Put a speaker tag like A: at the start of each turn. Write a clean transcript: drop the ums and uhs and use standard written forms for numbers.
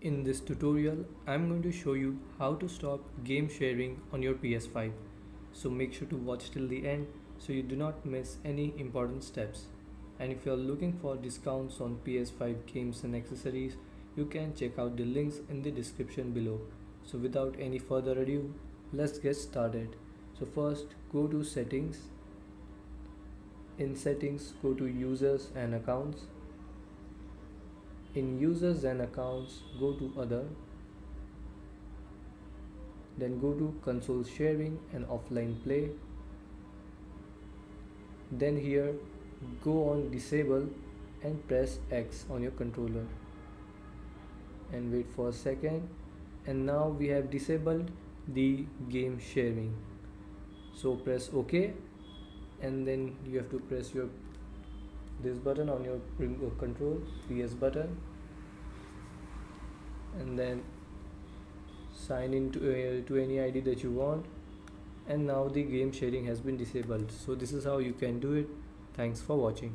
A: In this tutorial, I'm going to show you how to stop game sharing on your PS5. So make sure to watch till the end so you do not miss any important steps. And if you are looking for discounts on PS5 games and accessories, you can check out the links in the description below. So without any further ado, let's get started. So first, go to settings. In settings, go to users and accounts. In users and accounts, go to other, then go to console sharing and offline play, then here go on disable and press X on your controller and wait for a second, and now we have disabled the game sharing. So press OK, and then you have to press this button on your control, PS button, and then sign in to any ID that you want, and now the game sharing has been disabled. So this is how you can do it. Thanks for watching.